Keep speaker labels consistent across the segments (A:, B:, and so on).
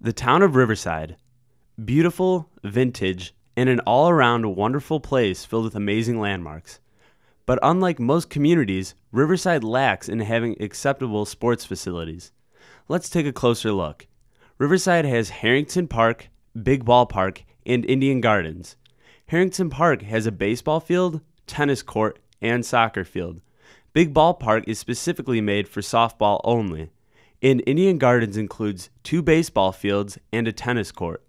A: The town of Riverside. Beautiful, vintage, and an all-around wonderful place filled with amazing landmarks. But unlike most communities, Riverside lacks in having acceptable sports facilities. Let's take a closer look. Riverside has Harrington Park, Big Ballpark, and Indian Gardens. Harrington Park has a baseball field, tennis court, and soccer field. Big Ballpark is specifically made for softball only. And Indian Gardens includes 2 baseball fields and a tennis court.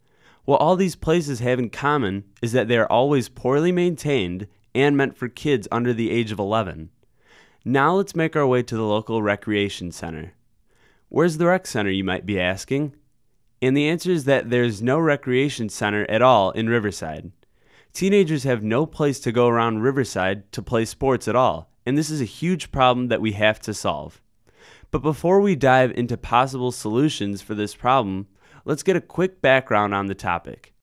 A: What all these places have in common is that they are always poorly maintained and meant for kids under the age of 11. Now let's make our way to the local recreation center. Where's the rec center, you might be asking? And the answer is that there's no recreation center at all in Riverside. Teenagers have no place to go around Riverside to play sports at all, and this is a huge problem that we have to solve. But before we dive into possible solutions for this problem, let's get a quick background on the topic.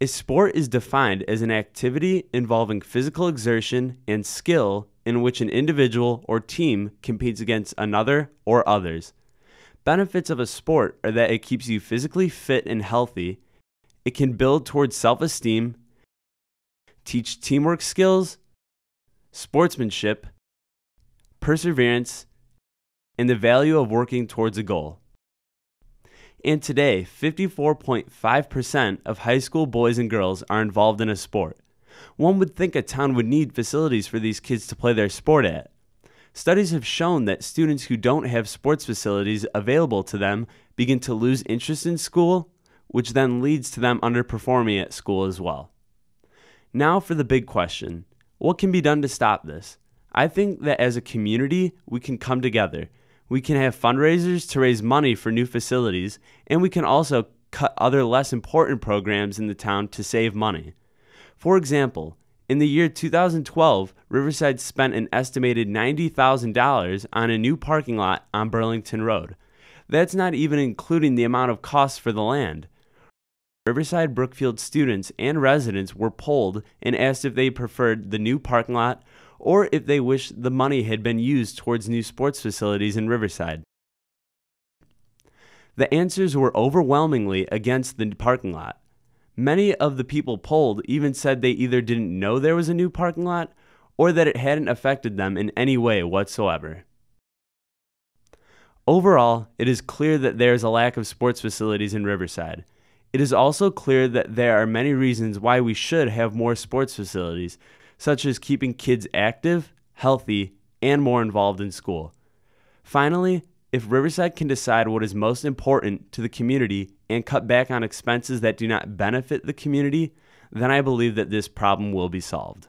A: A sport is defined as an activity involving physical exertion and skill in which an individual or team competes against another or others. Benefits of a sport are that it keeps you physically fit and healthy, it can build towards self-esteem, teach teamwork skills, sportsmanship, perseverance, and the value of working towards a goal. And today, 54.5% of high school boys and girls are involved in a sport. One would think a town would need facilities for these kids to play their sport at. Studies have shown that students who don't have sports facilities available to them begin to lose interest in school, which then leads to them underperforming at school as well. Now for the big question: what can be done to stop this? I think that as a community, we can come together. We can have fundraisers to raise money for new facilities, and we can also cut other less important programs in the town to save money. For example, in the year 2012, Riverside spent an estimated $90,000 on a new parking lot on Burlington Road. That's not even including the amount of costs for the land. Riverside Brookfield students and residents were polled and asked if they preferred the new parking lot or if they wish the money had been used towards new sports facilities in Riverside. The answers were overwhelmingly against the parking lot. Many of the people polled even said they either didn't know there was a new parking lot or that it hadn't affected them in any way whatsoever. Overall, it is clear that there is a lack of sports facilities in Riverside. It is also clear that there are many reasons why we should have more sports facilities, such as keeping kids active, healthy, and more involved in school. Finally, if Riverside can decide what is most important to the community and cut back on expenses that do not benefit the community, then I believe that this problem will be solved.